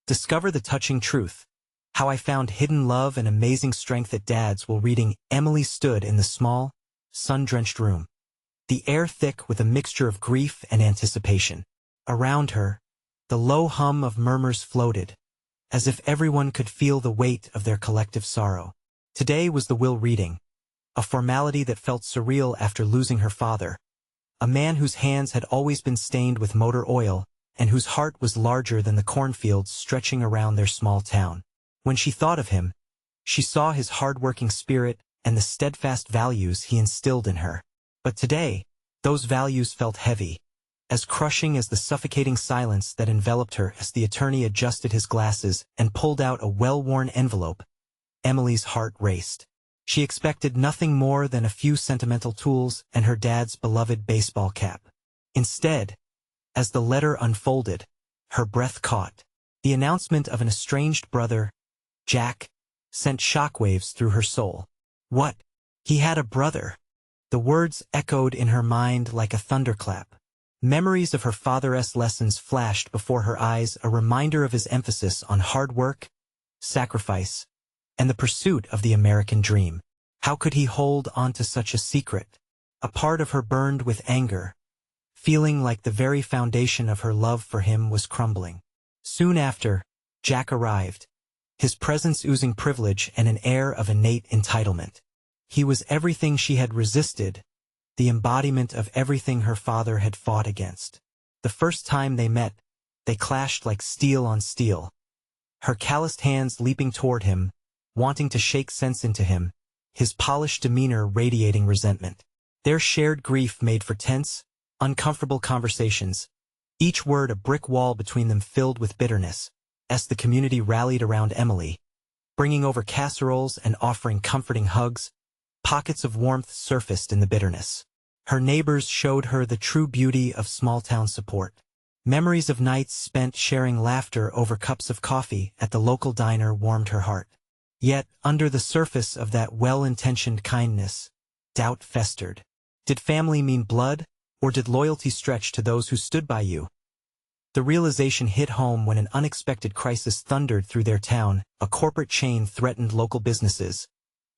Discover the touching truth. How I found hidden love and amazing strength at Dad's while reading. Emily stood in the small, sun-drenched room, the air thick with a mixture of grief and anticipation. Around her, the low hum of murmurs floated, as if everyone could feel the weight of their collective sorrow. Today was the will reading, a formality that felt surreal after losing her father, a man whose hands had always been stained with motor oil and whose heart was larger than the cornfields stretching around their small town. When she thought of him, she saw his hardworking spirit and the steadfast values he instilled in her. But today, those values felt heavy, as crushing as the suffocating silence that enveloped her as the attorney adjusted his glasses and pulled out a well-worn envelope. Emily's heart raced. She expected nothing more than a few sentimental tools and her dad's beloved baseball cap. Instead, as the letter unfolded, her breath caught. The announcement of an estranged brother, Jack, sent shockwaves through her soul. What? He had a brother. The words echoed in her mind like a thunderclap. Memories of her father's lessons flashed before her eyes, a reminder of his emphasis on hard work, sacrifice, and the pursuit of the American dream. How could he hold on to such a secret? A part of her burned with anger, feeling like the very foundation of her love for him was crumbling. Soon after, Jack arrived, his presence oozing privilege and an air of innate entitlement. He was everything she had resisted, the embodiment of everything her father had fought against. The first time they met, they clashed like steel on steel, her calloused hands leaping toward him, wanting to shake sense into him, his polished demeanor radiating resentment. Their shared grief made for tense, uncomfortable conversations, each word a brick wall between them filled with bitterness, as the community rallied around Emily, bringing over casseroles and offering comforting hugs. Pockets of warmth surfaced in the bitterness. Her neighbors showed her the true beauty of small-town support. Memories of nights spent sharing laughter over cups of coffee at the local diner warmed her heart. Yet, under the surface of that well-intentioned kindness, doubt festered. Did family mean blood, or did loyalty stretch to those who stood by you? The realization hit home when an unexpected crisis thundered through their town. A corporate chain threatened local businesses,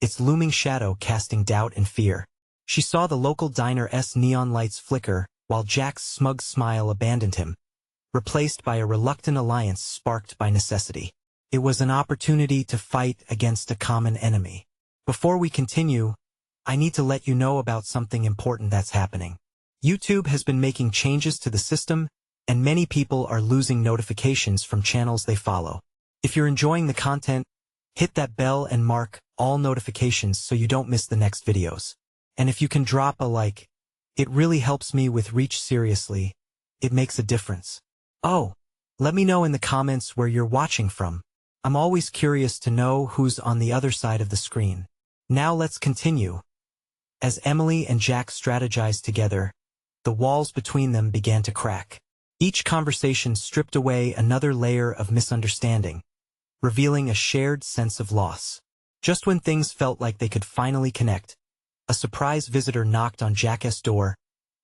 its looming shadow casting doubt and fear. She saw the local diner's neon lights flicker, while Jack's smug smile abandoned him, replaced by a reluctant alliance sparked by necessity. It was an opportunity to fight against a common enemy. Before we continue, I need to let you know about something important that's happening. YouTube has been making changes to the system, and many people are losing notifications from channels they follow. If you're enjoying the content, hit that bell and mark all notifications so you don't miss the next videos. And if you can drop a like, it really helps me with reach. Seriously, it makes a difference. Oh, let me know in the comments where you're watching from. I'm always curious to know who's on the other side of the screen. Now let's continue. As Emily and Jack strategized together, the walls between them began to crack. Each conversation stripped away another layer of misunderstanding, revealing a shared sense of loss. Just when things felt like they could finally connect, a surprise visitor knocked on Jack's door,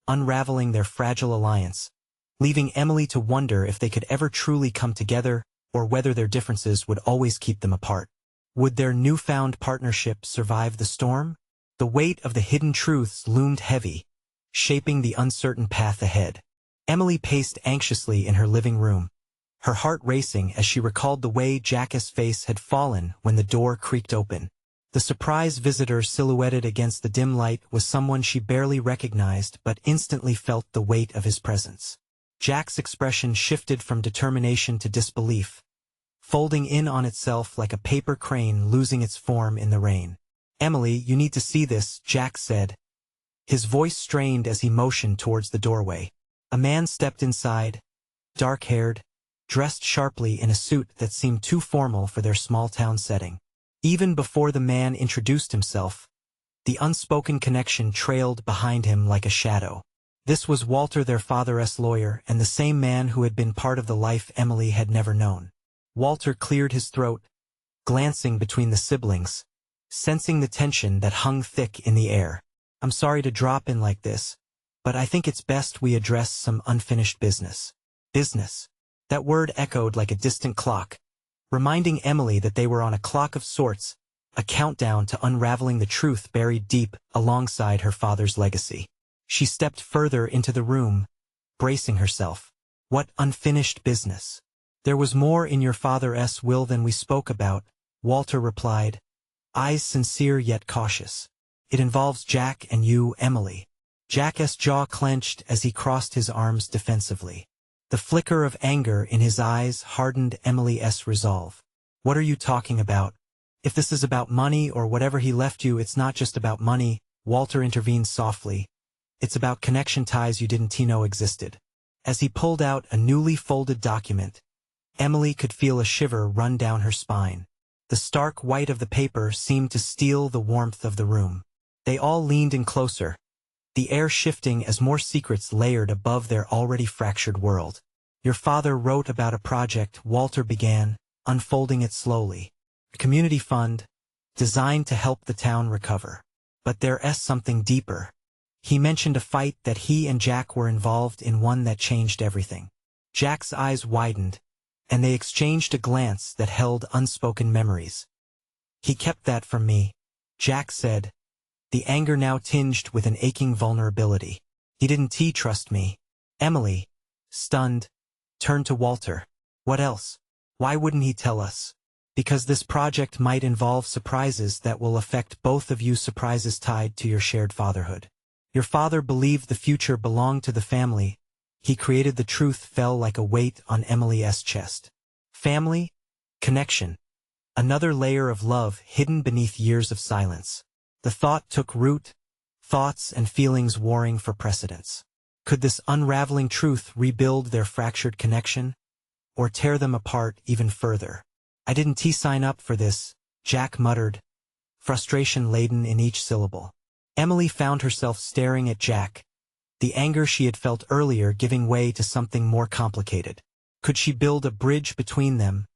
unraveling their fragile alliance, leaving Emily to wonder if they could ever truly come together or whether their differences would always keep them apart. Would their newfound partnership survive the storm? The weight of the hidden truths loomed heavy, shaping the uncertain path ahead. Emily paced anxiously in her living room, her heart racing as she recalled the way Jack's face had fallen when the door creaked open. The surprise visitor silhouetted against the dim light was someone she barely recognized but instantly felt the weight of his presence. Jack's expression shifted from determination to disbelief, folding in on itself like a paper crane losing its form in the rain. "Emily, you need to see this," Jack said, his voice strained as he motioned towards the doorway. A man stepped inside, dark-haired, dressed sharply in a suit that seemed too formal for their small-town setting. Even before the man introduced himself, the unspoken connection trailed behind him like a shadow. This was Walter, their father's lawyer, and the same man who had been part of the life Emily had never known. Walter cleared his throat, glancing between the siblings, sensing the tension that hung thick in the air. "I'm sorry to drop in like this, but I think it's best we address some unfinished business." "Business?" That word echoed like a distant clock, reminding Emily that they were on a clock of sorts, a countdown to unraveling the truth buried deep alongside her father's legacy. She stepped further into the room, bracing herself. What unfinished business? There was more in your father's will than we spoke about, Walter replied, eyes sincere yet cautious. It involves Jack and you, Emily. Jack's jaw clenched as he crossed his arms defensively. The flicker of anger in his eyes hardened Emily's resolve. What are you talking about? If this is about money or whatever he left you, it's not just about money, Walter intervened softly. It's about connection ties you didn't know existed. As he pulled out a newly folded document, Emily could feel a shiver run down her spine. The stark white of the paper seemed to steal the warmth of the room. They all leaned in closer, the air shifting as more secrets layered above their already fractured world. Your father wrote about a project, Walter began, unfolding it slowly. A community fund, designed to help the town recover. But there's something deeper. He mentioned a fight that he and Jack were involved in, one that changed everything. Jack's eyes widened, and they exchanged a glance that held unspoken memories. He kept that from me, Jack said, the anger now tinged with an aching vulnerability. He didn't trust me. Emily, stunned, turned to Walter. What else? Why wouldn't he tell us? Because this project might involve surprises that will affect both of you, surprises tied to your shared fatherhood. Your father believed the future belonged to the family. He created the truth fell like a weight on Emily's chest. Family? Connection. Another layer of love hidden beneath years of silence. The thought took root, thoughts and feelings warring for precedence. Could this unraveling truth rebuild their fractured connection, or tear them apart even further? I didn't sign up for this, Jack muttered, frustration laden in each syllable. Emily found herself staring at Jack, the anger she had felt earlier giving way to something more complicated. Could she build a bridge between them,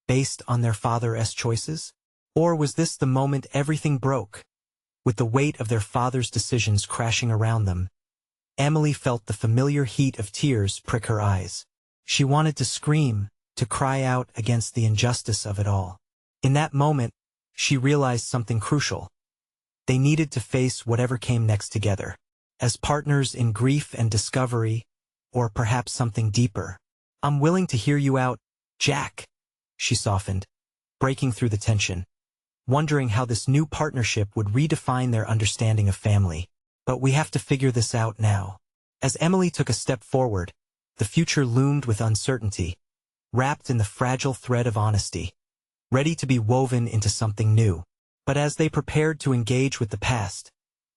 based on their father's choices? Or was this the moment everything broke? With the weight of their father's decisions crashing around them, Emily felt the familiar heat of tears prick her eyes. She wanted to scream, to cry out against the injustice of it all. In that moment, she realized something crucial. They needed to face whatever came next together, as partners in grief and discovery, or perhaps something deeper. I'm willing to hear you out, Jack, she softened, breaking through the tension, wondering how this new partnership would redefine their understanding of family. But we have to figure this out now. As Emily took a step forward, the future loomed with uncertainty, wrapped in the fragile thread of honesty, ready to be woven into something new. But as they prepared to engage with the past,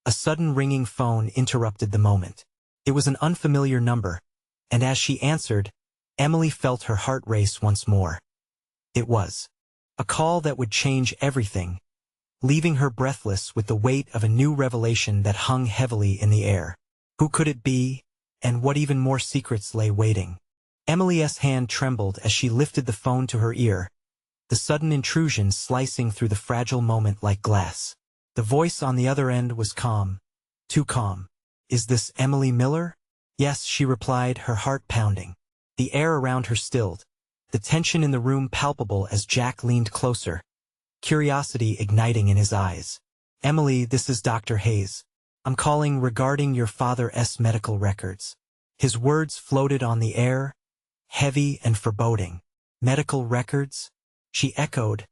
a sudden ringing phone interrupted the moment. It was an unfamiliar number, and as she answered, Emily felt her heart race once more. It was a call that would change everything, leaving her breathless with the weight of a new revelation that hung heavily in the air. Who could it be, and what even more secrets lay waiting? Emily's hand trembled as she lifted the phone to her ear, the sudden intrusion slicing through the fragile moment like glass. The voice on the other end was calm, too calm. Is this Emily Miller? Yes, she replied, her heart pounding. The air around her stilled, the tension in the room palpable as Jack leaned closer, curiosity igniting in his eyes. Emily, this is Dr. Hayes. I'm calling regarding your father's medical records. His words floated on the air, heavy and foreboding. Medical records? She echoed,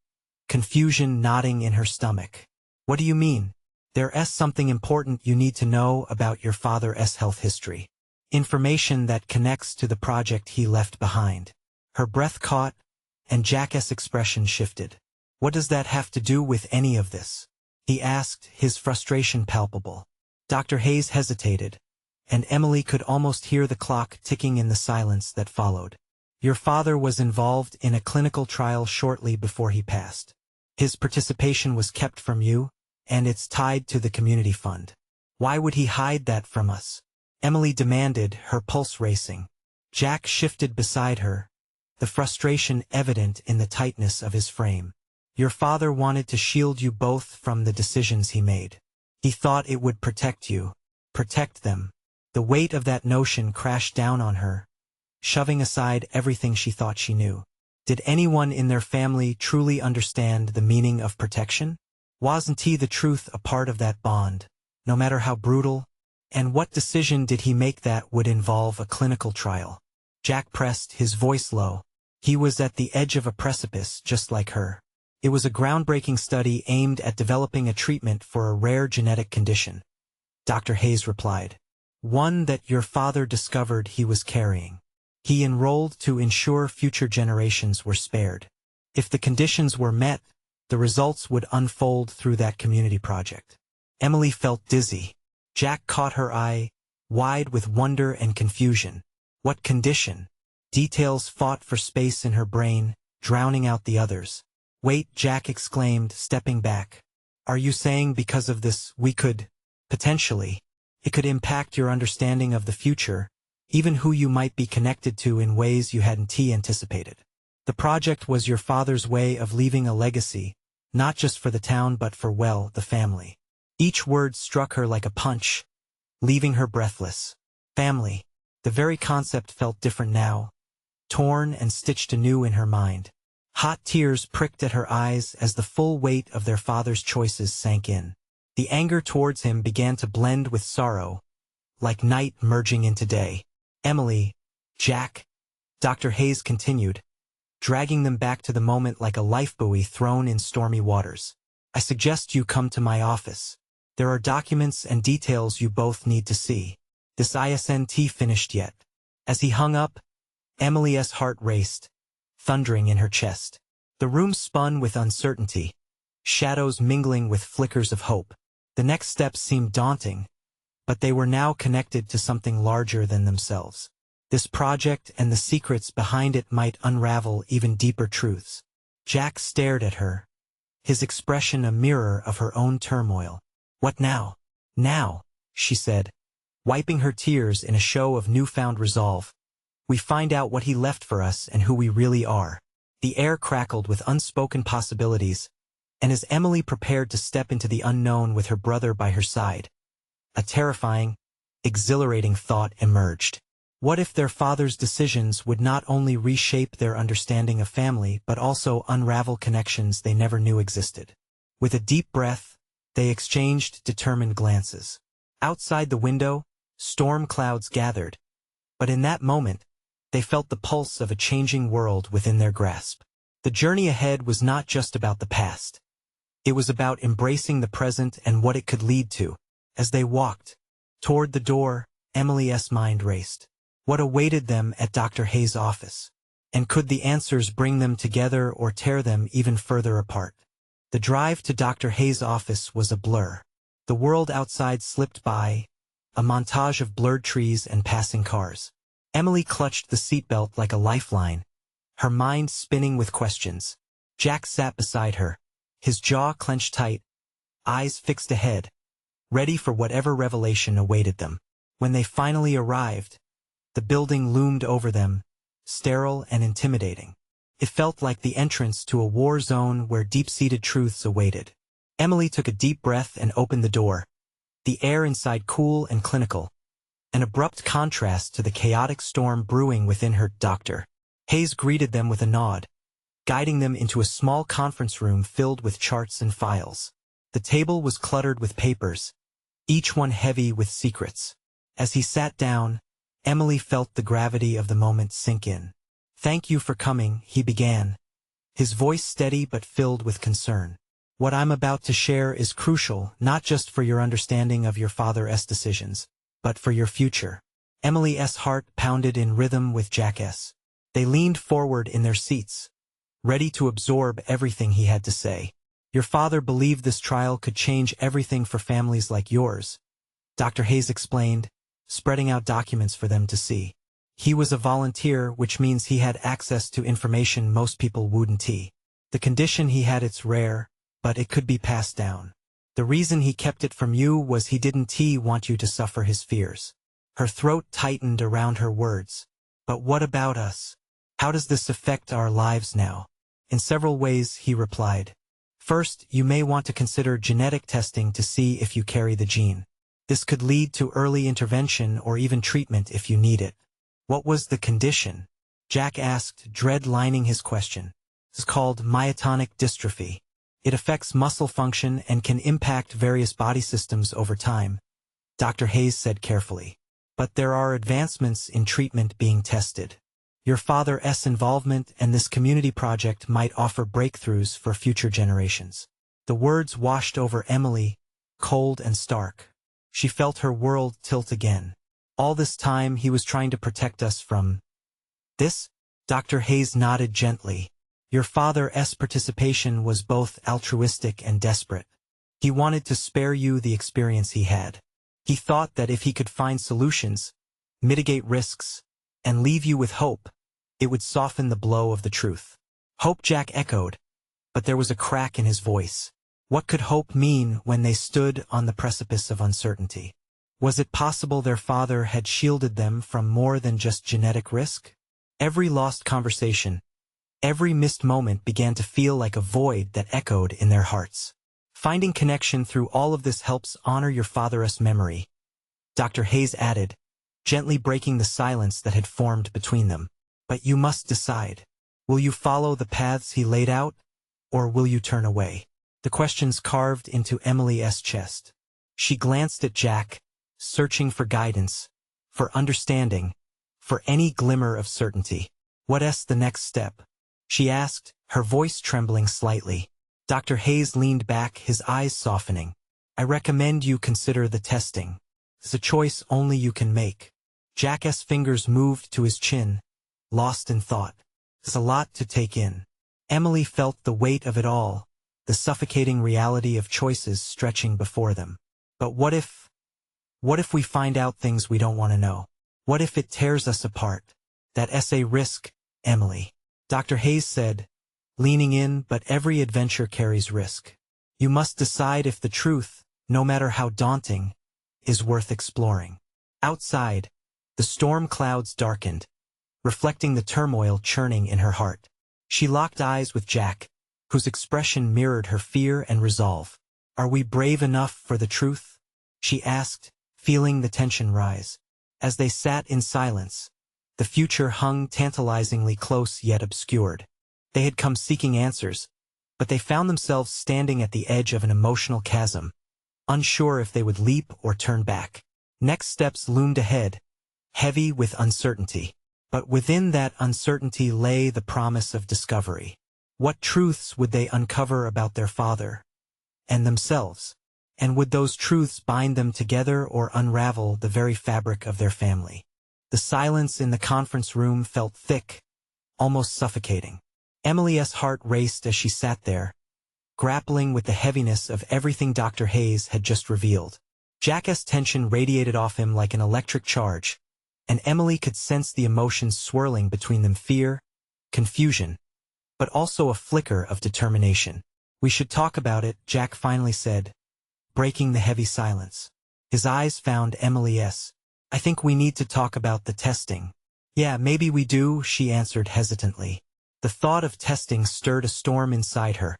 confusion knotting in her stomach. What do you mean? There's something important you need to know about your father's health history. Information that connects to the project he left behind. Her breath caught, and Jack's expression shifted. What does that have to do with any of this? He asked, his frustration palpable. Dr. Hayes hesitated, and Emily could almost hear the clock ticking in the silence that followed. Your father was involved in a clinical trial shortly before he passed. His participation was kept from you, and it's tied to the community fund. Why would he hide that from us? Emily demanded, her pulse racing. Jack shifted beside her, the frustration evident in the tightness of his frame. Your father wanted to shield you both from the decisions he made. He thought it would protect you, protect them. The weight of that notion crashed down on her, shoving aside everything she thought she knew. Did anyone in their family truly understand the meaning of protection? Wasn't the truth a part of that bond, no matter how brutal? And what decision did he make that would involve a clinical trial? Jack pressed, his voice low. He was at the edge of a precipice, just like her. It was a groundbreaking study aimed at developing a treatment for a rare genetic condition. Dr. Hayes replied. One that your father discovered he was carrying. He enrolled to ensure future generations were spared. If the conditions were met, the results would unfold through that community project. Emily felt dizzy. Jack caught her eye, wide with wonder and confusion. What condition? Details fought for space in her brain, drowning out the others. Wait, Jack exclaimed, stepping back. Are you saying because of this, we could, potentially, it could impact your understanding of the future, even who you might be connected to in ways you hadn't anticipated? The project was your father's way of leaving a legacy, not just for the town but for, well, the family. Each word struck her like a punch, leaving her breathless. Family. The very concept felt different now, torn and stitched anew in her mind. Hot tears pricked at her eyes as the full weight of their father's choices sank in. The anger towards him began to blend with sorrow, like night merging into day. Emily, Jack, Dr. Hayes continued, dragging them back to the moment like a lifebuoy thrown in stormy waters. I suggest you come to my office. There are documents and details you both need to see. This isn't finished yet. As he hung up, Emily's heart raced, thundering in her chest. The room spun with uncertainty, shadows mingling with flickers of hope. The next steps seemed daunting, but they were now connected to something larger than themselves. This project and the secrets behind it might unravel even deeper truths. Jack stared at her, his expression a mirror of her own turmoil. What now? Now, she said, wiping her tears in a show of newfound resolve. We find out what he left for us and who we really are. The air crackled with unspoken possibilities, and as Emily prepared to step into the unknown with her brother by her side, a terrifying, exhilarating thought emerged. What if their father's decisions would not only reshape their understanding of family but also unravel connections they never knew existed? With a deep breath, they exchanged determined glances. Outside the window, storm clouds gathered, but in that moment, they felt the pulse of a changing world within their grasp. The journey ahead was not just about the past. It was about embracing the present and what it could lead to. As they walked toward the door, Emily's mind raced. What awaited them at Dr. Hayes' office? And could the answers bring them together or tear them even further apart? The drive to Dr. Hayes' office was a blur. The world outside slipped by, a montage of blurred trees and passing cars. Emily clutched the seatbelt like a lifeline, her mind spinning with questions. Jack sat beside her, his jaw clenched tight, eyes fixed ahead, ready for whatever revelation awaited them. When they finally arrived, the building loomed over them, sterile and intimidating. It felt like the entrance to a war zone where deep-seated truths awaited. Emily took a deep breath and opened the door, the air inside cool and clinical, an abrupt contrast to the chaotic storm brewing within her. Dr. Hayes greeted them with a nod, guiding them into a small conference room filled with charts and files. The table was cluttered with papers, each one heavy with secrets. As he sat down, Emily felt the gravity of the moment sink in. Thank you for coming, he began, his voice steady but filled with concern. What I'm about to share is crucial, not just for your understanding of your father's decisions, but for your future. Emily's heart pounded in rhythm with Jack's. They leaned forward in their seats, ready to absorb everything he had to say. Your father believed this trial could change everything for families like yours, Dr. Hayes explained, spreading out documents for them to see. He was a volunteer, which means he had access to information most people wouldn't. The condition he had, it's rare, but it could be passed down. The reason he kept it from you was he didn't want you to suffer his fears. Her throat tightened around her words. But what about us? How does this affect our lives now? In several ways, he replied. First, you may want to consider genetic testing to see if you carry the gene. This could lead to early intervention or even treatment if you need it. What was the condition? Jack asked, dread lining his question. It's called myotonic dystrophy. It affects muscle function and can impact various body systems over time, Dr. Hayes said carefully. But there are advancements in treatment being tested. Your father's involvement and this community project might offer breakthroughs for future generations. The words washed over Emily, cold and stark. She felt her world tilt again. All this time he was trying to protect us from this? Dr. Hayes nodded gently. Your father's participation was both altruistic and desperate. He wanted to spare you the experience he had. He thought that if he could find solutions, mitigate risks, and leave you with hope, it would soften the blow of the truth. Hope, Jack echoed, but there was a crack in his voice. What could hope mean when they stood on the precipice of uncertainty? Was it possible their father had shielded them from more than just genetic risk? Every lost conversation, every missed moment began to feel like a void that echoed in their hearts. Finding connection through all of this helps honor your father's memory, Dr. Hayes added, gently breaking the silence that had formed between them. But you must decide. Will you follow the paths he laid out, or will you turn away? The questions carved into Emily's chest. She glanced at Jack, searching for guidance, for understanding, for any glimmer of certainty. What's the next step? She asked, her voice trembling slightly. Dr. Hayes leaned back, his eyes softening. I recommend you consider the testing. It's a choice only you can make. Jack's fingers moved to his chin, lost in thought. It's a lot to take in. Emily felt the weight of it all, the suffocating reality of choices stretching before them. But what if we find out things we don't want to know? What if it tears us apart? That's a risk, Emily. Dr. Hayes said, leaning in, but every adventure carries risk. You must decide if the truth, no matter how daunting, is worth exploring. Outside, the storm clouds darkened, reflecting the turmoil churning in her heart. She locked eyes with Jack, whose expression mirrored her fear and resolve. Are we brave enough for the truth? She asked, feeling the tension rise. As they sat in silence, the future hung tantalizingly close yet obscured. They had come seeking answers, but they found themselves standing at the edge of an emotional chasm, unsure if they would leap or turn back. Next steps loomed ahead, heavy with uncertainty. But within that uncertainty lay the promise of discovery. What truths would they uncover about their father and themselves? And would those truths bind them together or unravel the very fabric of their family? The silence in the conference room felt thick, almost suffocating. Emily's heart raced as she sat there, grappling with the heaviness of everything Dr. Hayes had just revealed. Jack's tension radiated off him like an electric charge, and Emily could sense the emotions swirling between them: fear, confusion, but also a flicker of determination. We should talk about it, Jack finally said, breaking the heavy silence. His eyes found Emily's. I think we need to talk about the testing. Yeah, maybe we do, she answered hesitantly. The thought of testing stirred a storm inside her,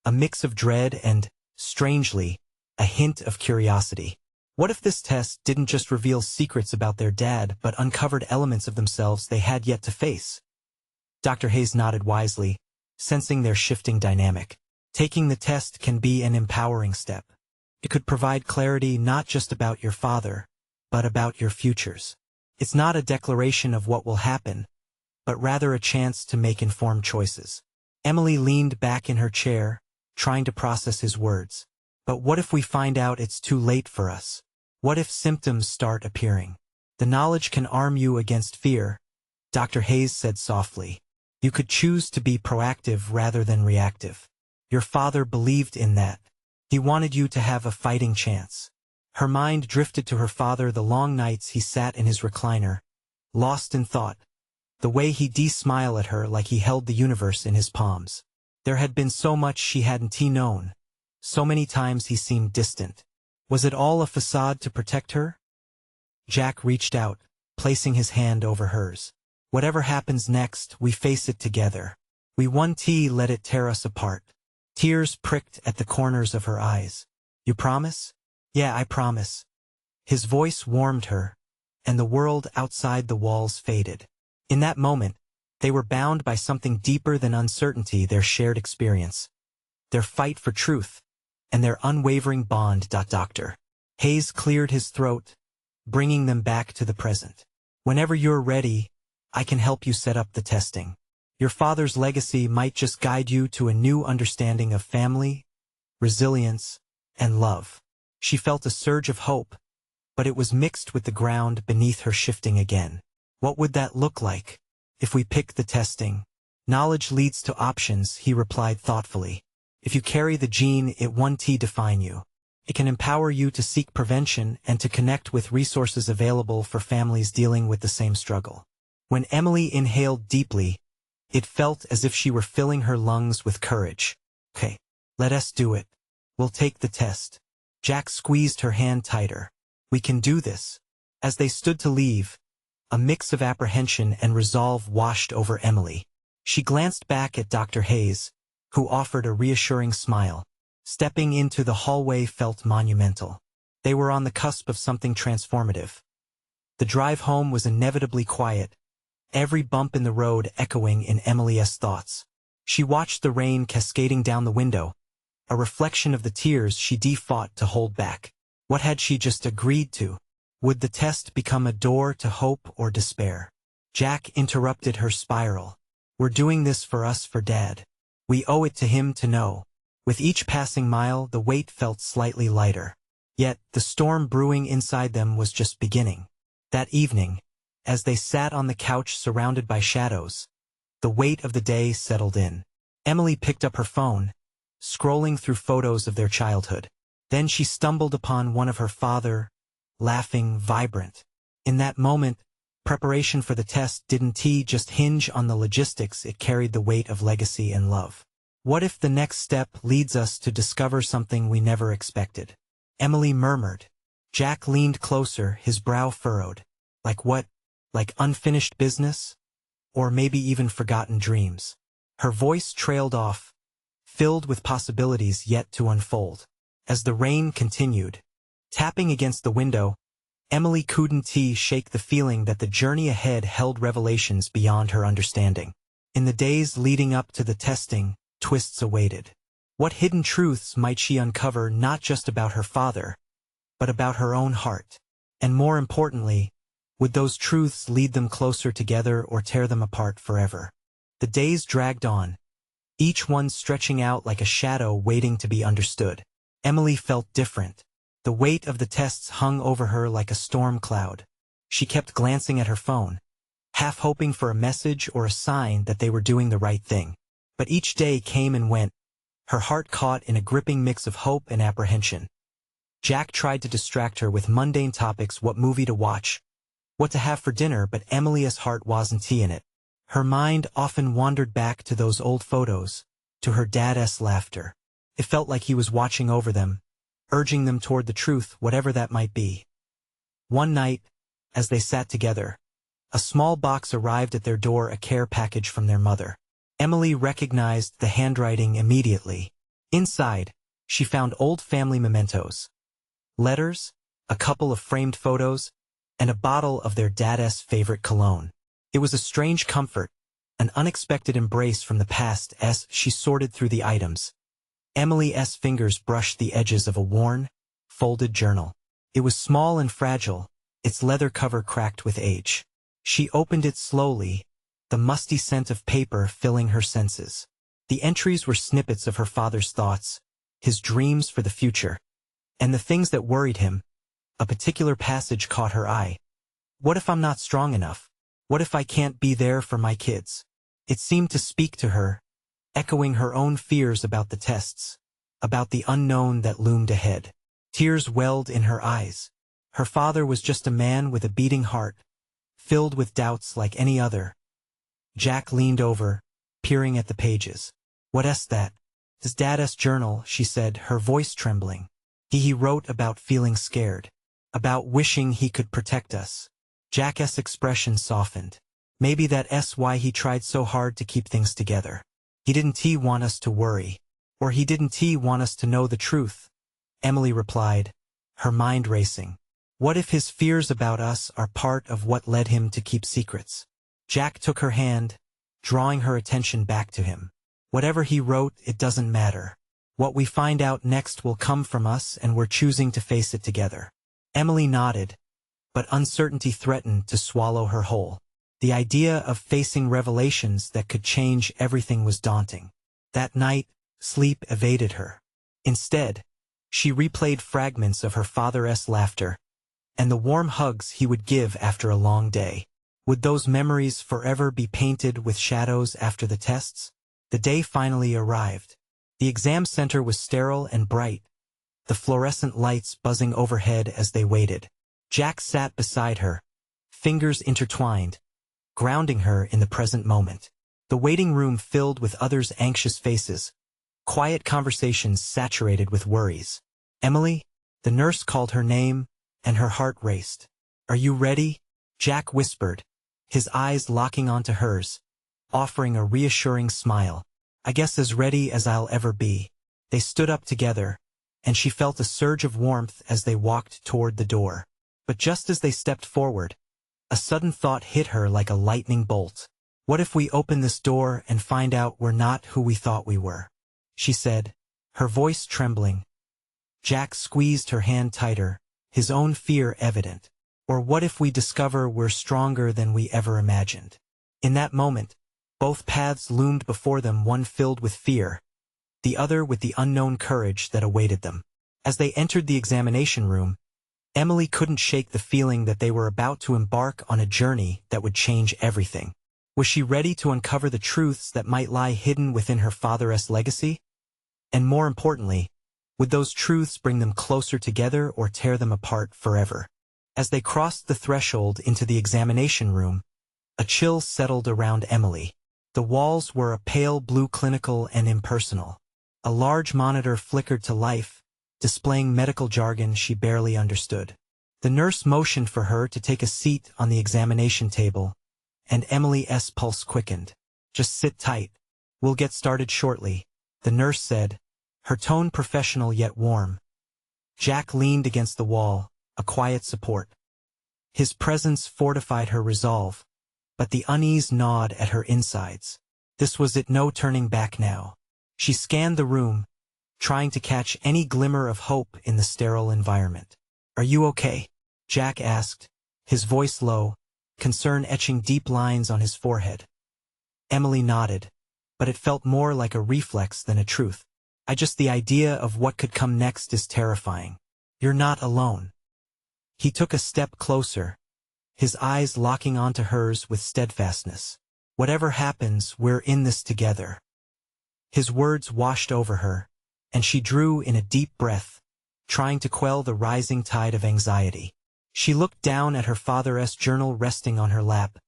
a mix of dread and, strangely, a hint of curiosity. What if this test didn't just reveal secrets about their dad but uncovered elements of themselves they had yet to face? Dr. Hayes nodded wisely, sensing their shifting dynamic. Taking the test can be an empowering step. It could provide clarity not just about your father, but about your futures. It's not a declaration of what will happen, but rather a chance to make informed choices. Emily leaned back in her chair, trying to process his words. But what if we find out it's too late for us? What if symptoms start appearing? The knowledge can arm you against fear, Dr. Hayes said softly. You could choose to be proactive rather than reactive. Your father believed in that. He wanted you to have a fighting chance. Her mind drifted to her father, the long nights he sat in his recliner, lost in thought, the way he'd smile at her like he held the universe in his palms. There had been so much she hadn't known, so many times he seemed distant. Was it all a facade to protect her? Jack reached out, placing his hand over hers. Whatever happens next, we face it together. We won't let it tear us apart. Tears pricked at the corners of her eyes. You promise? Yeah, I promise. His voice warmed her, and the world outside the walls faded. In that moment, they were bound by something deeper than uncertainty, their shared experience, their fight for truth, and their unwavering bond. Dr. Hayes cleared his throat, bringing them back to the present. Whenever you're ready, I can help you set up the testing. Your father's legacy might just guide you to a new understanding of family, resilience, and love. She felt a surge of hope, but it was mixed with the ground beneath her shifting again. What would that look like if we pick the testing? Knowledge leads to options, he replied thoughtfully. If you carry the gene, it won't define you. It can empower you to seek prevention and to connect with resources available for families dealing with the same struggle. When Emily inhaled deeply, it felt as if she were filling her lungs with courage. Okay, let us do it. We'll take the test. Jack squeezed her hand tighter. We can do this. As they stood to leave, a mix of apprehension and resolve washed over Emily. She glanced back at Dr. Hayes, who offered a reassuring smile. Stepping into the hallway felt monumental. They were on the cusp of something transformative. The drive home was inevitably quiet, every bump in the road echoing in Emily's thoughts. She watched the rain cascading down the window, a reflection of the tears she fought to hold back. What had she just agreed to? Would the test become a door to hope or despair? Jack interrupted her spiral. We're doing this for us, for Dad. We owe it to him to know. With each passing mile, the weight felt slightly lighter. Yet, the storm brewing inside them was just beginning. That evening, as they sat on the couch surrounded by shadows, the weight of the day settled in. Emily picked up her phone, scrolling through photos of their childhood. Then she stumbled upon one of her father, laughing, vibrant. In that moment, preparation for the test didn't just hinge on the logistics, it carried the weight of legacy and love. What if the next step leads us to discover something we never expected? Emily murmured. Jack leaned closer, his brow furrowed. Like what? Like unfinished business? Or maybe even forgotten dreams? Her voice trailed off, filled with possibilities yet to unfold. As the rain continued, tapping against the window, Emily couldn't shake the feeling that the journey ahead held revelations beyond her understanding. In the days leading up to the testing, twists awaited. What hidden truths might she uncover, not just about her father, but about her own heart? And more importantly, would those truths lead them closer together or tear them apart forever? The days dragged on, each one stretching out like a shadow waiting to be understood. Emily felt different. The weight of the tests hung over her like a storm cloud. She kept glancing at her phone, half hoping for a message or a sign that they were doing the right thing. But each day came and went, her heart caught in a gripping mix of hope and apprehension. Jack tried to distract her with mundane topics, what movie to watch, what to have for dinner, but Emily's heart wasn't in it. Her mind often wandered back to those old photos, to her dad's laughter. It felt like he was watching over them, urging them toward the truth, whatever that might be. One night, as they sat together, a small box arrived at their door, a care package from their mother. Emily recognized the handwriting immediately. Inside, she found old family mementos, letters, a couple of framed photos, and a bottle of their dad's favorite cologne. It was a strange comfort, an unexpected embrace from the past. As she sorted through the items, Emily's fingers brushed the edges of a worn, folded journal. It was small and fragile, its leather cover cracked with age. She opened it slowly, the musty scent of paper filling her senses. The entries were snippets of her father's thoughts, his dreams for the future, and the things that worried him. A particular passage caught her eye. What if I'm not strong enough? What if I can't be there for my kids? It seemed to speak to her, echoing her own fears about the tests, about the unknown that loomed ahead. Tears welled in her eyes. Her father was just a man with a beating heart, filled with doubts like any other. Jack leaned over, peering at the pages. What's that? His dad's journal, she said, her voice trembling. He wrote about feeling scared, about wishing he could protect us. Jack's expression softened. Maybe that's why he tried so hard to keep things together. He didn't want us to worry, or he didn't want us to know the truth. Emily replied, her mind racing. What if his fears about us are part of what led him to keep secrets? Jack took her hand, drawing her attention back to him. Whatever he wrote, it doesn't matter. What we find out next will come from us, and we're choosing to face it together. Emily nodded, but uncertainty threatened to swallow her whole. The idea of facing revelations that could change everything was daunting. That night, sleep evaded her. Instead, she replayed fragments of her father's laughter and the warm hugs he would give after a long day. Would those memories forever be painted with shadows after the tests? The day finally arrived. The exam center was sterile and bright, the fluorescent lights buzzing overhead as they waited. Jack sat beside her, fingers intertwined, grounding her in the present moment. The waiting room filled with others' anxious faces, quiet conversations saturated with worries. Emily? The nurse called her name, and her heart raced. Are you ready? Jack whispered, his eyes locking onto hers, offering a reassuring smile. I guess as ready as I'll ever be. They stood up together, and she felt a surge of warmth as they walked toward the door. But just as they stepped forward, a sudden thought hit her like a lightning bolt. What if we open this door and find out we're not who we thought we were? She said, her voice trembling. Jack squeezed her hand tighter, his own fear evident. Or what if we discover we're stronger than we ever imagined? In that moment, both paths loomed before them, one filled with fear, the other with the unknown courage that awaited them. As they entered the examination room, Emily couldn't shake the feeling that they were about to embark on a journey that would change everything. Was she ready to uncover the truths that might lie hidden within her father's legacy? And more importantly, would those truths bring them closer together or tear them apart forever? As they crossed the threshold into the examination room, a chill settled around Emily. The walls were a pale blue, clinical and impersonal. A large monitor flickered to life, displaying medical jargon she barely understood. The nurse motioned for her to take a seat on the examination table, and Emily's pulse quickened. Just sit tight. We'll get started shortly, the nurse said, her tone professional yet warm. Jack leaned against the wall, a quiet support. His presence fortified her resolve, but the unease gnawed at her insides. This was it, no turning back now. She scanned the room, trying to catch any glimmer of hope in the sterile environment. Are you okay? Jack asked, his voice low, concern etching deep lines on his forehead. Emily nodded, but it felt more like a reflex than a truth. The idea of what could come next is terrifying. You're not alone. He took a step closer, his eyes locking onto hers with steadfastness. Whatever happens, we're in this together. His words washed over her, and she drew in a deep breath, trying to quell the rising tide of anxiety. She looked down at her father's journal resting on her lap,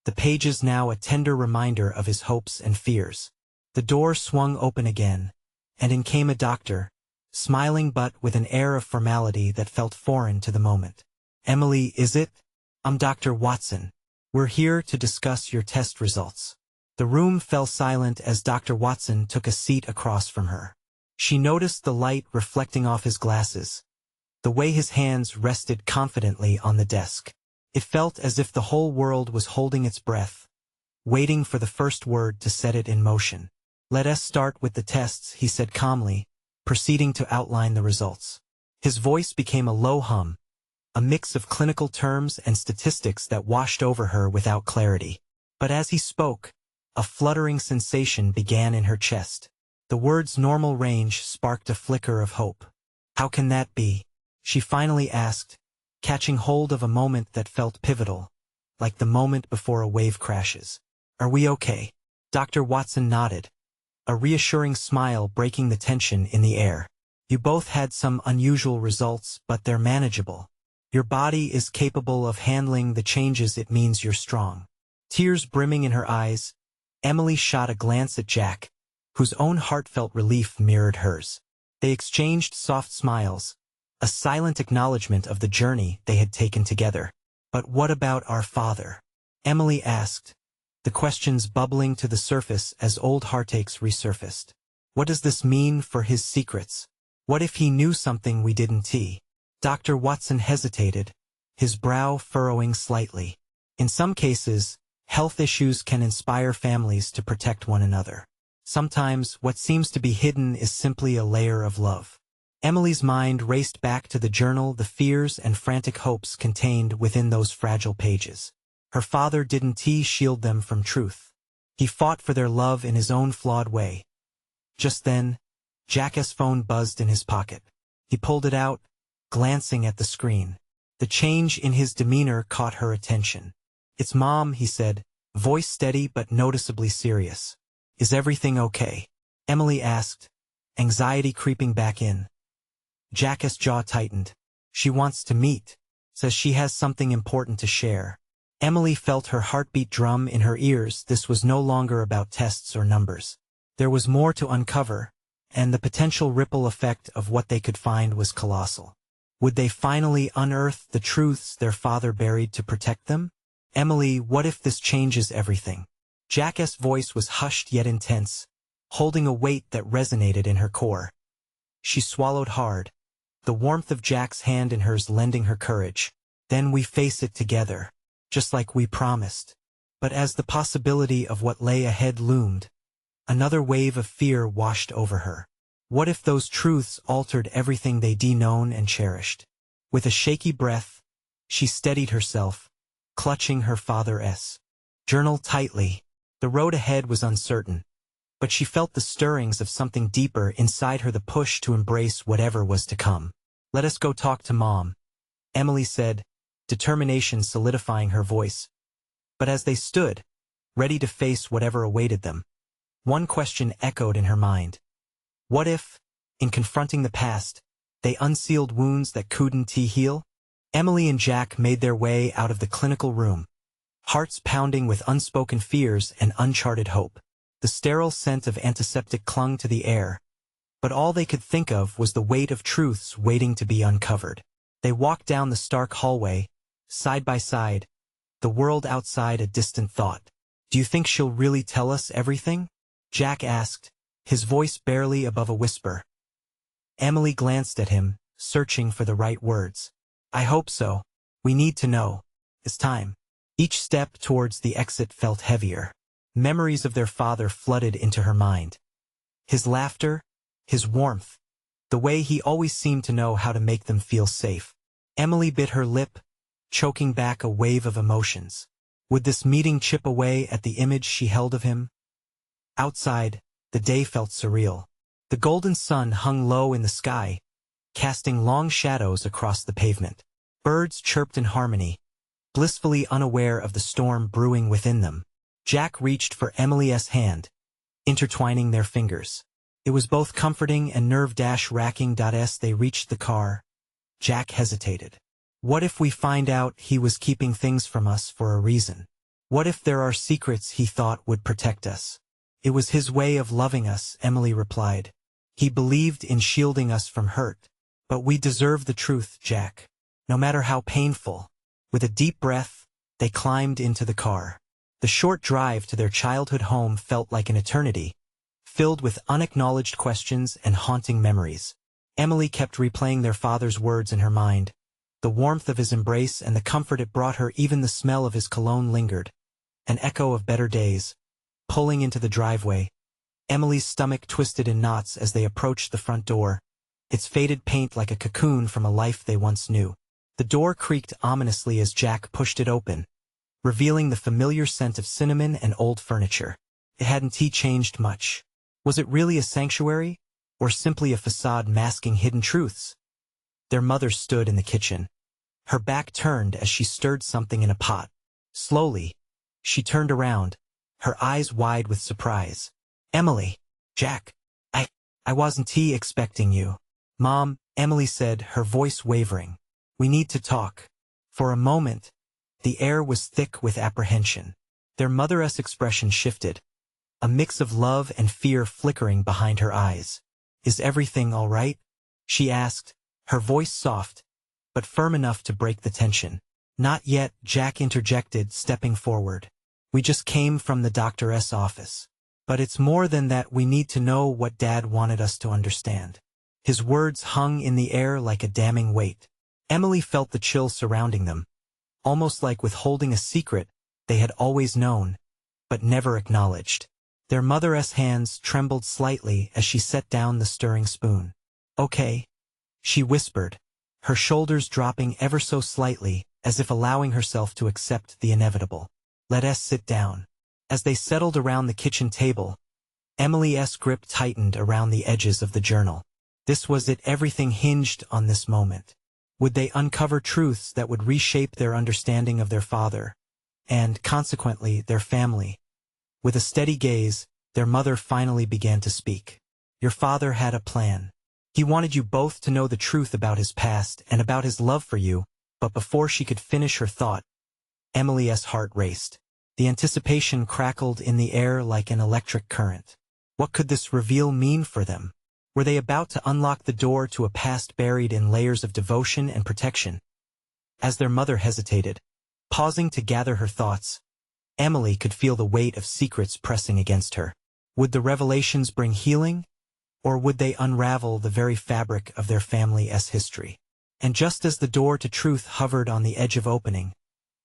the pages now a tender reminder of his hopes and fears. The door swung open again, and in came a doctor, smiling but with an air of formality that felt foreign to the moment. Emily, is it? I'm Dr. Watson. We're here to discuss your test results. The room fell silent as Dr. Watson took a seat across from her. She noticed the light reflecting off his glasses, the way his hands rested confidently on the desk. It felt as if the whole world was holding its breath, waiting for the first word to set it in motion. Let us start with the tests, he said calmly, proceeding to outline the results. His voice became a low hum, a mix of clinical terms and statistics that washed over her without clarity. But as he spoke, a fluttering sensation began in her chest. The word's normal range sparked a flicker of hope. How can that be? She finally asked, catching hold of a moment that felt pivotal, like the moment before a wave crashes. Are we okay? Dr. Watson nodded, a reassuring smile breaking the tension in the air. You both had some unusual results, but they're manageable. Your body is capable of handling the changes. It means you're strong. Tears brimming in her eyes, Emily shot a glance at Jack, whose own heartfelt relief mirrored hers. They exchanged soft smiles, a silent acknowledgement of the journey they had taken together. But what about our father? Emily asked, the questions bubbling to the surface as old heartaches resurfaced. What does this mean for his secrets? What if he knew something we didn't? Dr. Watson hesitated, his brow furrowing slightly. In some cases, health issues can inspire families to protect one another. Sometimes, what seems to be hidden is simply a layer of love. Emily's mind raced back to the journal, the fears and frantic hopes contained within those fragile pages. Her father didn't shield them from truth. He fought for their love in his own flawed way. Just then, Jack's phone buzzed in his pocket. He pulled it out, glancing at the screen. The change in his demeanor caught her attention. "It's Mom," he said, voice steady but noticeably serious. "Is everything okay?" Emily asked, anxiety creeping back in. Jack's jaw tightened. "She wants to meet. Says she has something important to share." Emily felt her heartbeat drum in her ears. This was no longer about tests or numbers. There was more to uncover, and the potential ripple effect of what they could find was colossal. Would they finally unearth the truths their father buried to protect them? "Emily, what if this changes everything?" Jack's voice was hushed yet intense, holding a weight that resonated in her core. She swallowed hard, the warmth of Jack's hand in hers lending her courage. "Then we face it together, just like we promised." But as the possibility of what lay ahead loomed, another wave of fear washed over her. What if those truths altered everything they'd known and cherished? With a shaky breath, she steadied herself, clutching her father's journal tightly. The road ahead was uncertain, but she felt the stirrings of something deeper inside her, the push to embrace whatever was to come. "Let us go talk to Mom," Emily said, determination solidifying her voice. But as they stood, ready to face whatever awaited them, one question echoed in her mind. What if, in confronting the past, they unsealed wounds that couldn't heal? Emily and Jack made their way out of the clinical room, hearts pounding with unspoken fears and uncharted hope. The sterile scent of antiseptic clung to the air, but all they could think of was the weight of truths waiting to be uncovered. They walked down the stark hallway, side by side, the world outside a distant thought. "Do you think she'll really tell us everything?" Jack asked, his voice barely above a whisper. Emily glanced at him, searching for the right words. "I hope so. We need to know. It's time." Each step towards the exit felt heavier. Memories of their father flooded into her mind. His laughter, his warmth, the way he always seemed to know how to make them feel safe. Emily bit her lip, choking back a wave of emotions. Would this meeting chip away at the image she held of him? Outside, the day felt surreal. The golden sun hung low in the sky, casting long shadows across the pavement. Birds chirped in harmony, blissfully unaware of the storm brewing within them. Jack reached for Emily's hand, intertwining their fingers. It was both comforting and nerve-wracking. As they reached the car, Jack hesitated. What if we find out he was keeping things from us for a reason? What if there are secrets he thought would protect us? "It was his way of loving us," Emily replied. "He believed in shielding us from hurt. But we deserve the truth, Jack, no matter how painful." With a deep breath, they climbed into the car. The short drive to their childhood home felt like an eternity, filled with unacknowledged questions and haunting memories. Emily kept replaying their father's words in her mind. The warmth of his embrace and the comfort it brought her, even the smell of his cologne lingered, an echo of better days. Pulling into the driveway, Emily's stomach twisted in knots as they approached the front door, its faded paint like a cocoon from a life they once knew. The door creaked ominously as Jack pushed it open, revealing the familiar scent of cinnamon and old furniture. It hadn't changed much. Was it really a sanctuary, or simply a facade masking hidden truths? Their mother stood in the kitchen, her back turned as she stirred something in a pot. Slowly, she turned around, her eyes wide with surprise. "Emily." "Jack, I wasn't expecting you." "Mom," Emily said, her voice wavering. "We need to talk." For a moment, the air was thick with apprehension. Their mother's expression shifted, a mix of love and fear flickering behind her eyes. "Is everything all right?" she asked, her voice soft, but firm enough to break the tension. "Not yet," Jack interjected, stepping forward. "We just came from the doctor's office. But it's more than that. We need to know what Dad wanted us to understand." His words hung in the air like a damning weight. Emily felt the chill surrounding them, almost like withholding a secret they had always known, but never acknowledged. Their mother's hands trembled slightly as she set down the stirring spoon. "Okay," she whispered, her shoulders dropping ever so slightly, as if allowing herself to accept the inevitable. "Let us sit down." As they settled around the kitchen table, Emily's grip tightened around the edges of the journal. This was it, everything hinged on this moment. Would they uncover truths that would reshape their understanding of their father, and, consequently, their family? With a steady gaze, their mother finally began to speak. "Your father had a plan. He wanted you both to know the truth about his past and about his love for you," but before she could finish her thought, Emily's heart raced. The anticipation crackled in the air like an electric current. What could this reveal mean for them? Were they about to unlock the door to a past buried in layers of devotion and protection? As their mother hesitated, pausing to gather her thoughts, Emily could feel the weight of secrets pressing against her. Would the revelations bring healing, or would they unravel the very fabric of their family's history? And just as the door to truth hovered on the edge of opening,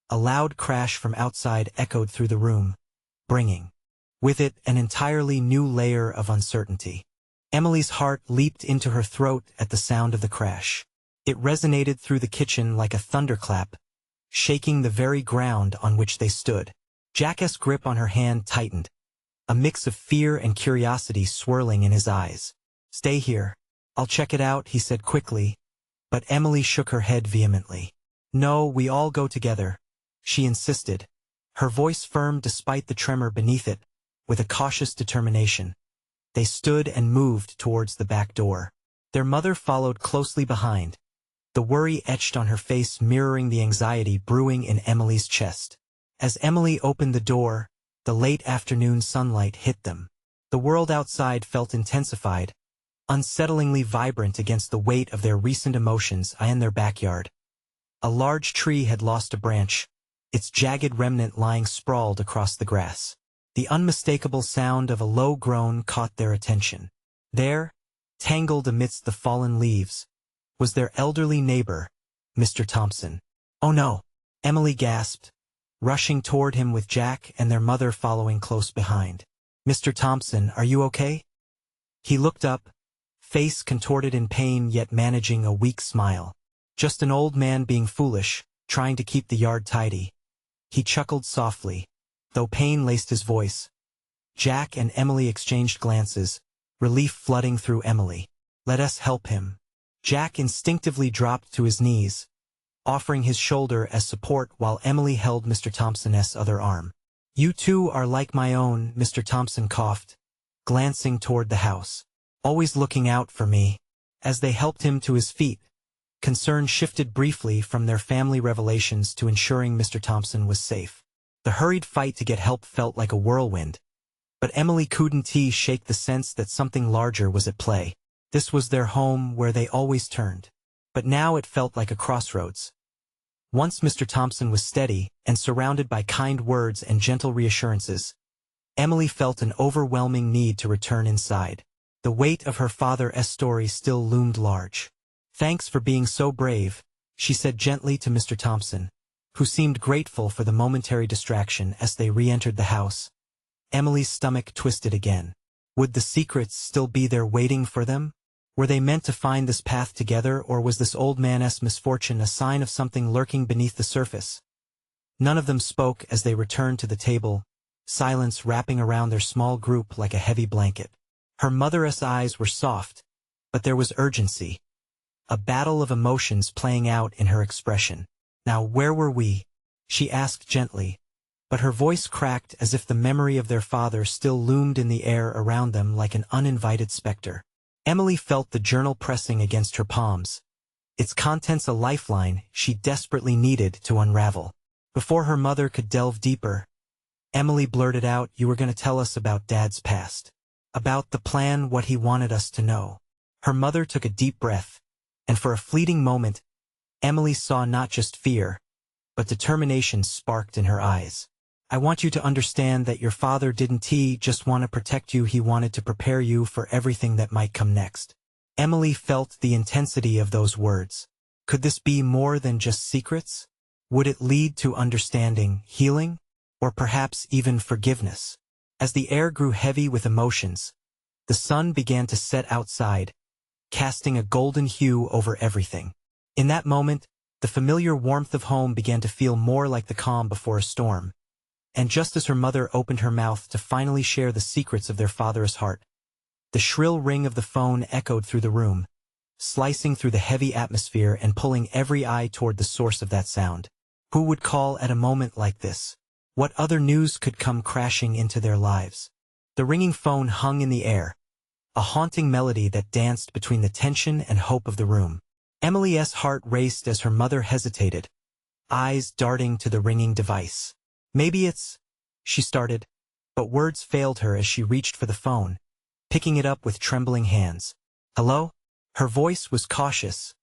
a loud crash from outside echoed through the room, bringing with it an entirely new layer of uncertainty. Emily's heart leaped into her throat at the sound of the crash. It resonated through the kitchen like a thunderclap, shaking the very ground on which they stood. Jack's grip on her hand tightened, a mix of fear and curiosity swirling in his eyes. "Stay here. I'll check it out," he said quickly, but Emily shook her head vehemently. "No, we all go together," she insisted, her voice firm despite the tremor beneath it, with a cautious determination. They stood and moved towards the back door. Their mother followed closely behind, the worry etched on her face mirroring the anxiety brewing in Emily's chest. As Emily opened the door, the late afternoon sunlight hit them. The world outside felt intensified, unsettlingly vibrant against the weight of their recent emotions in their backyard. A large tree had lost a branch, its jagged remnant lying sprawled across the grass. The unmistakable sound of a low groan caught their attention. There, tangled amidst the fallen leaves, was their elderly neighbor, Mr. Thompson. "Oh no!" Emily gasped, rushing toward him with Jack and their mother following close behind. "Mr. Thompson, are you okay?" He looked up, face contorted in pain yet managing a weak smile. "Just an old man being foolish, trying to keep the yard tidy." He chuckled softly, though pain laced his voice. Jack and Emily exchanged glances, relief flooding through Emily. "Let us help him." Jack instinctively dropped to his knees, offering his shoulder as support while Emily held Mr. Thompson's other arm. "You two are like my own," Mr. Thompson coughed, glancing toward the house. "Always looking out for me." As they helped him to his feet, concern shifted briefly from their family revelations to ensuring Mr. Thompson was safe. The hurried fight to get help felt like a whirlwind, but Emily couldn't shake the sense that something larger was at play. This was their home where they always turned, but now it felt like a crossroads. Once Mr. Thompson was steady and surrounded by kind words and gentle reassurances, Emily felt an overwhelming need to return inside. The weight of her father's story still loomed large. "Thanks for being so brave," she said gently to Mr. Thompson, who seemed grateful for the momentary distraction as they re-entered the house. Emily's stomach twisted again. Would the secrets still be there waiting for them? Were they meant to find this path together, or was this old man's misfortune a sign of something lurking beneath the surface? None of them spoke as they returned to the table, silence wrapping around their small group like a heavy blanket. Her mother's eyes were soft, but there was urgency, a battle of emotions playing out in her expression. "Now where were we?" she asked gently, but her voice cracked as if the memory of their father still loomed in the air around them like an uninvited specter. Emily felt the journal pressing against her palms, its contents a lifeline she desperately needed to unravel. Before her mother could delve deeper, Emily blurted out, "You were going to tell us about Dad's past. About the plan, what he wanted us to know." Her mother took a deep breath, and for a fleeting moment, Emily saw not just fear, but determination sparked in her eyes. "I want you to understand that your father didn't just want to protect you, he wanted to prepare you for everything that might come next." Emily felt the intensity of those words. Could this be more than just secrets? Would it lead to understanding, healing, or perhaps even forgiveness? As the air grew heavy with emotions, the sun began to set outside, casting a golden hue over everything. In that moment, the familiar warmth of home began to feel more like the calm before a storm. And just as her mother opened her mouth to finally share the secrets of their father's heart, the shrill ring of the phone echoed through the room, slicing through the heavy atmosphere and pulling every eye toward the source of that sound. Who would call at a moment like this? What other news could come crashing into their lives? The ringing phone hung in the air, a haunting melody that danced between the tension and hope of the room. Emily's heart raced as her mother hesitated, eyes darting to the ringing device. Maybe it's... she started, but words failed her as she reached for the phone, picking it up with trembling hands. Hello? Her voice was cautious,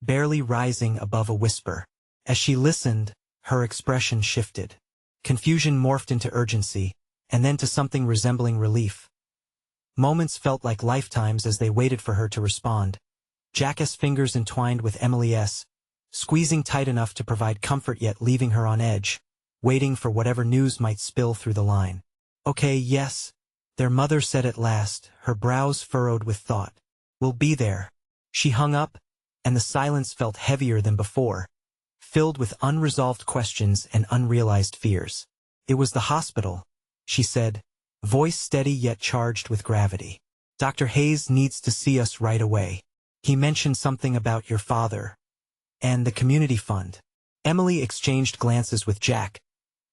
barely rising above a whisper. As she listened, her expression shifted. Confusion morphed into urgency, and then to something resembling relief. Moments felt like lifetimes as they waited for her to respond. Jack's fingers entwined with Emily's, squeezing tight enough to provide comfort yet leaving her on edge, waiting for whatever news might spill through the line. Okay, yes, their mother said at last, her brows furrowed with thought. We'll be there. She hung up, and the silence felt heavier than before, filled with unresolved questions and unrealized fears. It was the hospital, she said, voice steady yet charged with gravity. Dr. Hayes needs to see us right away. He mentioned something about your father and the community fund. Emily exchanged glances with Jack,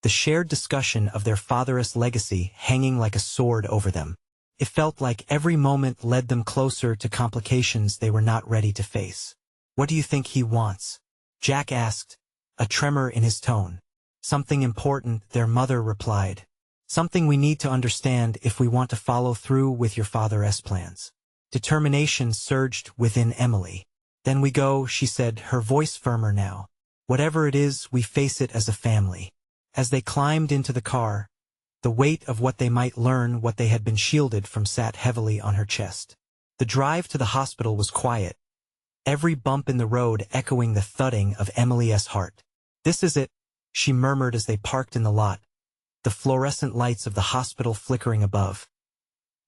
the shared discussion of their father's legacy hanging like a sword over them. It felt like every moment led them closer to complications they were not ready to face. What do you think he wants? Jack asked, a tremor in his tone. Something important, their mother replied. Something we need to understand if we want to follow through with your father's plans. Determination surged within Emily. Then we go, she said, her voice firmer now. Whatever it is, we face it as a family. As they climbed into the car, the weight of what they might learn, what they had been shielded from, sat heavily on her chest. The drive to the hospital was quiet, every bump in the road echoing the thudding of Emily's heart. This is it, she murmured as they parked in the lot, the fluorescent lights of the hospital flickering above.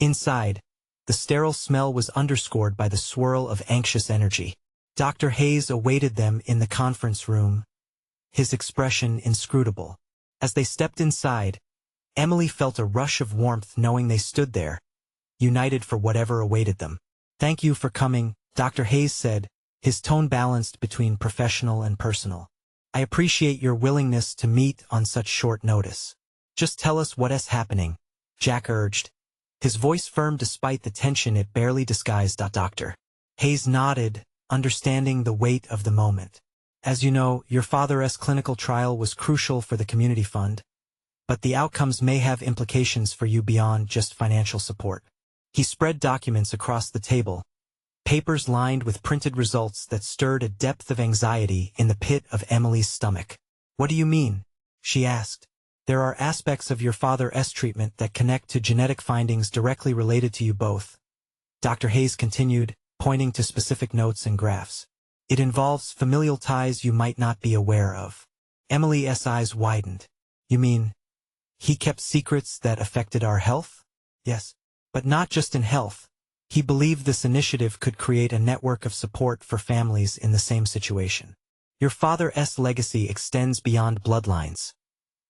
Inside, the sterile smell was underscored by the swirl of anxious energy. Dr. Hayes awaited them in the conference room, his expression inscrutable. As they stepped inside, Emily felt a rush of warmth knowing they stood there, united for whatever awaited them. Thank you for coming, Dr. Hayes said, his tone balanced between professional and personal. I appreciate your willingness to meet on such short notice. Just tell us what is happening, Jack urged, his voice firm despite the tension it barely disguised. Dr. Hayes nodded, understanding the weight of the moment. As you know, your father's clinical trial was crucial for the community fund, but the outcomes may have implications for you beyond just financial support. He spread documents across the table, papers lined with printed results that stirred a depth of anxiety in the pit of Emily's stomach. What do you mean? She asked. There are aspects of your father's treatment that connect to genetic findings directly related to you both. Dr. Hayes continued, pointing to specific notes and graphs. It involves familial ties you might not be aware of. Emily's eyes widened. You mean, he kept secrets that affected our health? Yes, but not just in health. He believed this initiative could create a network of support for families in the same situation. Your father's legacy extends beyond bloodlines.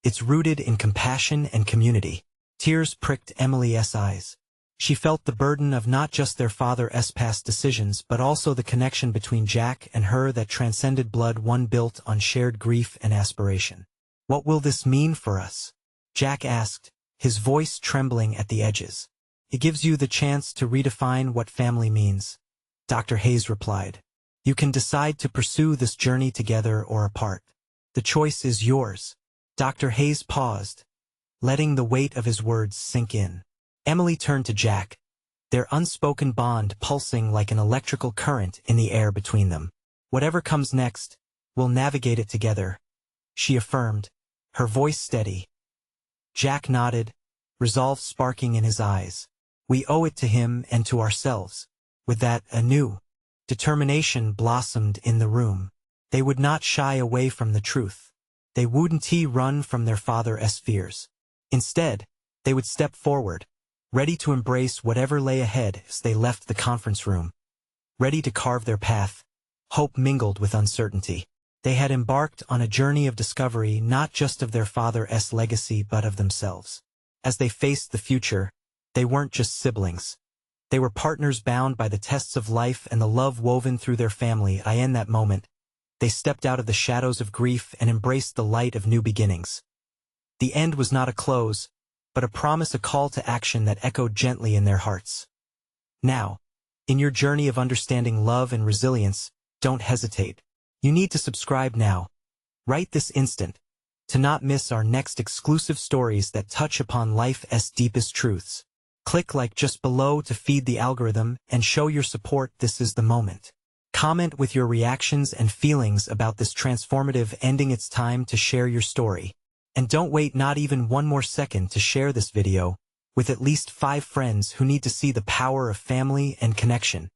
It's rooted in compassion and community. Tears pricked Emily's eyes. She felt the burden of not just their father's past decisions but also the connection between Jack and her that transcended blood, one built on shared grief and aspiration. What will this mean for us? Jack asked, his voice trembling at the edges. It gives you the chance to redefine what family means, Dr. Hayes replied. You can decide to pursue this journey together or apart. The choice is yours. Dr. Hayes paused, letting the weight of his words sink in. Emily turned to Jack, their unspoken bond pulsing like an electrical current in the air between them. Whatever comes next, we'll navigate it together, she affirmed, her voice steady. Jack nodded, resolve sparking in his eyes. We owe it to him and to ourselves. With that, a new determination blossomed in the room. They would not shy away from the truth. They wouldn't run from their father's fears. Instead, they would step forward, ready to embrace whatever lay ahead as they left the conference room. Ready to carve their path, hope mingled with uncertainty. They had embarked on a journey of discovery not just of their father's legacy but of themselves. As they faced the future, they weren't just siblings. They were partners bound by the tests of life and the love woven through their family. In that moment, they stepped out of the shadows of grief and embraced the light of new beginnings. The end was not a close, but a promise, a call to action that echoed gently in their hearts. Now, in your journey of understanding love and resilience, don't hesitate. You need to subscribe now, right this instant, to not miss our next exclusive stories that touch upon life's deepest truths. Click like just below to feed the algorithm and show your support. This is the moment. Comment with your reactions and feelings about this transformative ending. It's time to share your story. And don't wait not even one more second to share this video with at least 5 friends who need to see the power of family and connection.